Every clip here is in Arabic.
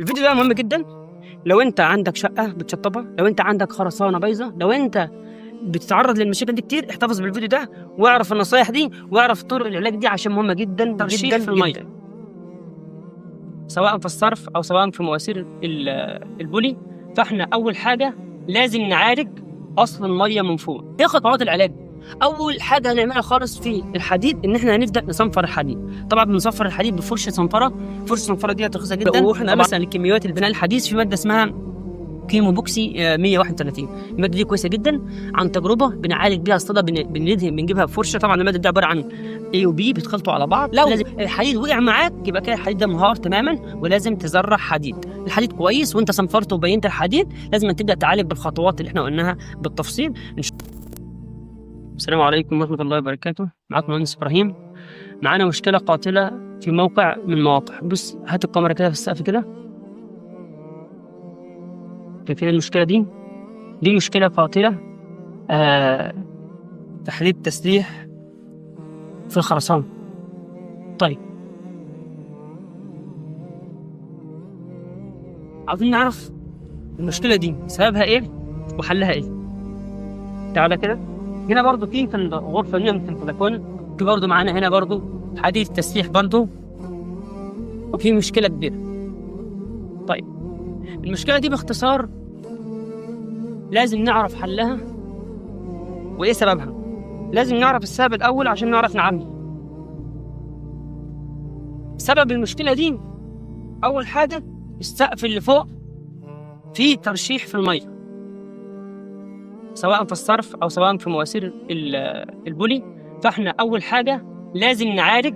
الفيديو ده مهم جدا لو انت عندك شقه بتشطبها، لو انت عندك خرسانه بايظه، لو انت بتتعرض للمشاكل دي كتير، احتفظ بالفيديو ده واعرف النصايح دي واعرف طرق العلاج دي عشان مهمه جدا. ترشيح في الميه سواء في الصرف او سواء في مواسير البولي، فاحنا اول حاجه لازم نعالج اصل الميه من فوق. ايه خطوات العلاج؟ اول حاجه هنعملها خالص في الحديد ان احنا هنبدا نصنفر الحديد. طبعا بنصفر الحديد بفرشه صنفره. فرشه الصنفره دي رخيصه جدا، واحنا مثلا الكيماويات البناء الحديث في ماده اسمها كيمو بوكسي 131. الماده دي كويسه جدا، عن تجربه بنعالج بيها الصدى، بندهن بنجيبها بفرشه. طبعا الماده دي عباره عن A و B بيتخلطوا على بعض. لو لازم الحديد وقع معاك يبقى كده الحديد ده منهار تماما ولازم تزرع حديد. الحديد كويس وانت صنفرته وبينت الحديد، لازم تبدا تعالج بالخطوات اللي احنا قلناها بالتفصيل. السلام عليكم ورحمه الله وبركاته، معاكم مهندس ابراهيم. معانا مشكله قاتله في موقع من المواقع. بص هات الكاميرا كده في السقف كده، شايفين المشكله دي؟ دي مشكله قاتله، تحديد تسليح في الخرسانه. طيب عاوزين نعرف المشكله دي سببها ايه وحلها ايه. تعالى كده، هنا برضو في الغرفه دي يمكن تكون في برضو معانا هنا برضو حديد تسليح برضو، وفي مشكله كبيره. طيب المشكله دي باختصار لازم نعرف حلها وايه سببها. لازم نعرف السبب الاول عشان نعرف نعالجه. سبب المشكله دي اول حاجه السقف اللي فوق فيه ترشيح في الميه، سواء في الصرف او سواء في مواسير البولي. فاحنا اول حاجه لازم نعالج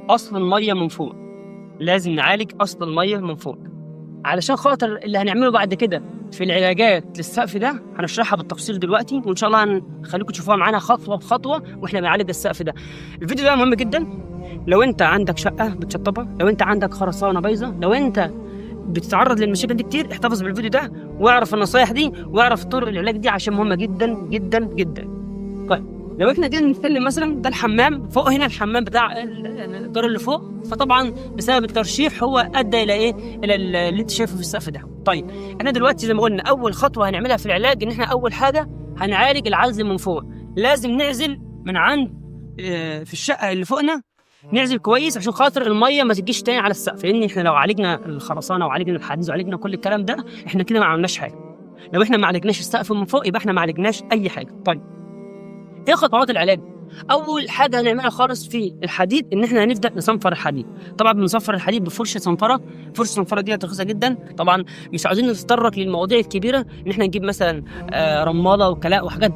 اصل الميه من فوق. لازم نعالج اصل الميه من فوق علشان خاطر اللي هنعمله بعد كده في العلاجات للسقف ده هنشرحها بالتفصيل دلوقتي، وان شاء الله هنخليكم تشوفوها معانا خطوه بخطوه واحنا بنعالج السقف ده. الفيديو ده مهم جدا لو انت عندك شقه بتشطبها، لو انت عندك خرسانه بايظه، لو انت بتتعرض للمشاكل دي كتير، احتفظ بالفيديو ده واعرف النصايح دي واعرف طرق العلاج دي عشان مهمه جدا جدا جدا. طيب لو احنا جينا نتكلم مثلا ده الحمام فوق هنا، الحمام بتاع الدور اللي فوق، فطبعا بسبب الترشيح هو ادى الى ايه؟ الى اللي انت شايفه في السقف ده. طيب احنا دلوقتي زي ما قلنا اول خطوه هنعملها في العلاج ان احنا اول حاجه هنعالج العزل من فوق. لازم نعزل من عند في الشقه اللي فوقنا، نعزل كويس عشان خاطر الميه ما تجيش تاني على السقف. لان احنا لو عالجنا الخرسانه وعالجنا الحديد وعالجنا كل الكلام ده احنا كده ما عملناش حاجه. لو احنا ما عالجناش السقف من فوق يبقى احنا ما عالجناش اي حاجه. طيب ايه خطوات العلاج؟ اول حاجه هنعملها خالص في الحديد ان احنا هنبدا نصنفر الحديد. طبعا بنصفر الحديد بفرشه صنفره. فرشه الصنفره دي رخيصه جدا. طبعا مش عاوزين نتطرق للمواضيع الكبيره ان احنا نجيب مثلا رماله وكلاء وحاجات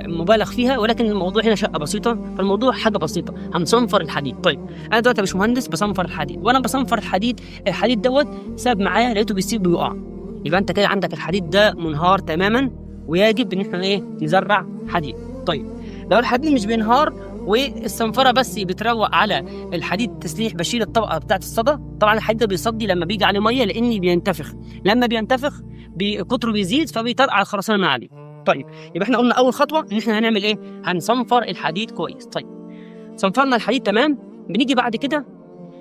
مبالغ فيها، ولكن الموضوع هنا شقه بسيطه، فالموضوع حاجه بسيطه هنصنفر الحديد. طيب انا دلوقتي مش مهندس بصنفر الحديد، وانا بصنفر الحديد دوت ساب معايا لقيته بيسيب ويقع، يبقى انت كده عندك الحديد ده منهار تماما ويجب ان احنا ايه؟ نزرع حديد. طيب لو الحديد مش بينهار والصنفره بس بتروق على الحديد التسليح، بشيل الطبقه بتاعت الصدى. طبعا الحديد ده بيصدي لما بيجي عليه ميه لان بينتفخ، لما بينتفخ قطره بيزيد فبيطرقع الخرسانه من عليه. طيب يبقى احنا قلنا اول خطوه ان احنا هنعمل ايه؟ هنصنفر الحديد كويس. طيب صنفرنا الحديد تمام، بنيجي بعد كده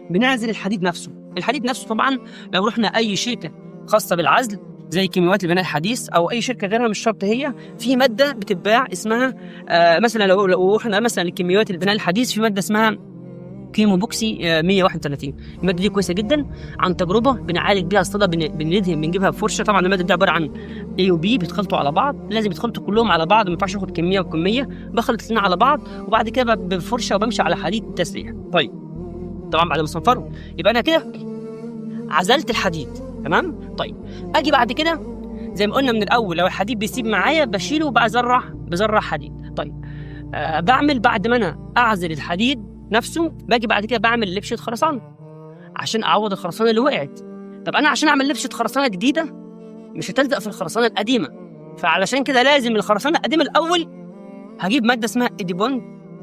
بنعزل الحديد نفسه. الحديد نفسه طبعا لو رحنا اي شركه خاصه بالعزل زي كيماويات البناء الحديث او اي شركه غيرها، مش شرط هي، في ماده بتتباع اسمها مثلا لو احنا مثلا الكيماويات البناء الحديث في ماده اسمها كيمو بوكسي 131. الماده دي كويسه جدا، عن تجربه بنعالج بيها الصدى، بندهن بنجيبها بفرشه. طبعا الماده دي عباره عن A و B بيتخلطوا على بعض، لازم يتخلطوا كلهم على بعض، ما ينفعش اخد كميه وكميه، بخلط الاثنين على بعض وبعد كده بفرشه وبمشي على حديد تسليح. طيب طبعا بعد ما اصنفره يبقى انا كده عزلت الحديد تمام. طيب اجي بعد كده زي ما قلنا من الاول لو الحديد بيسيب معايا بشيله بزرع حديد. طيب بعمل بعد ما انا اعزل الحديد نفسه باجي بعد كده بعمل لبشه خرسانه عشان اعوض الخرسانه اللي وقعت. طب انا عشان اعمل لبشه خرسانه جديده مش هتلزق في الخرسانه القديمه، فعلشان كده لازم الخرسانه القديمه الاول هجيب ماده اسمها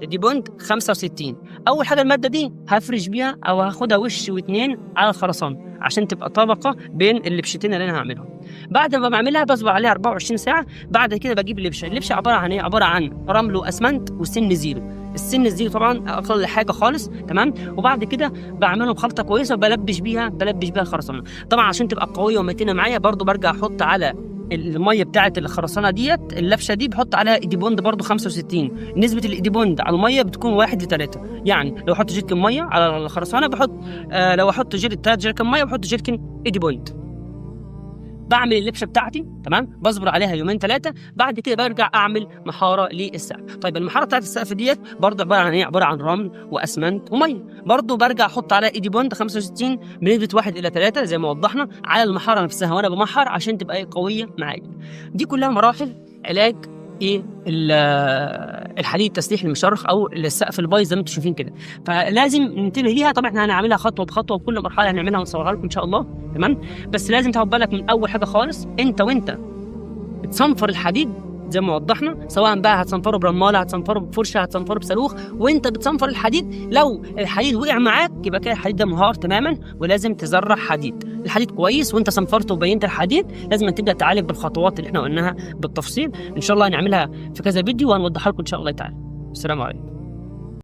إيديبوند 65. اول حاجه الماده دي هفرش بيها او هاخدها وش واتنين على الخرسانه عشان تبقى طبقه بين اللبشتين اللي انا هعملهم. بعد ما بعملها بصبر عليها 24 ساعه. بعد كده بجيب اللبشه عباره عن ايه؟ عباره عن رمل واسمنت وسن زيرو. السن دي طبعا اقل حاجه خالص، تمام. وبعد كده بعملهم خلطه كويسه وبلبش بيها الخرسانه. طبعا عشان تبقى قويه ومتينه معايا برضو برجع احط على الميه بتاعه الخرسانه ديت اللفشه دي، بحط عليها ايديبوند برضو 65. نسبه الايديبوند على الميه بتكون 1:3. يعني لو احط جيركن ميه على الخرسانه بحط لو احط 3 جيركن ميه بحط جيركن ايديبوند. بعمل اللبشه بتاعتي، تمام، بصبر عليها 2-3، بعد كده برجع اعمل محاره للسقف. طيب المحاره بتاعت السقف ديت برضه عباره عن ايه؟ عباره عن رمل واسمنت وميه. برضه برجع احط عليها ايديبوند 65 بنسبه 1:3 زي ما وضحنا على المحاره نفسها وانا بمحر عشان تبقى ايه؟ قويه معايا. دي كلها مراحل علاج ايه؟ الحديد التسليح المشرخ او السقف البايظ زي ما انتم شايفين كده. فلازم ننتبه ليها. طبعا احنا هنعملها خطوه بخطوه، وكل مرحله هنعملها ونصورها لكم ان شاء الله، تمام. بس لازم تاخد بالك من اول حاجه خالص، وانت بتصنفر الحديد زي ما وضحنا، سواء بقى هتصنفره برماله، هتصنفره بفرشه، هتصنفره بصاروخ، وانت بتصنفر الحديد لو الحديد وقع معاك يبقى كده الحديد ده منهار تماما، ولازم تزرع حديد. الحديد كويس وانت صنفرته وبينت الحديد، لازم تبدا تعالج بالخطوات اللي احنا قلناها بالتفصيل. ان شاء الله هنعملها في كذا فيديو وهنوضحها لكم ان شاء الله تعالى. السلام عليكم.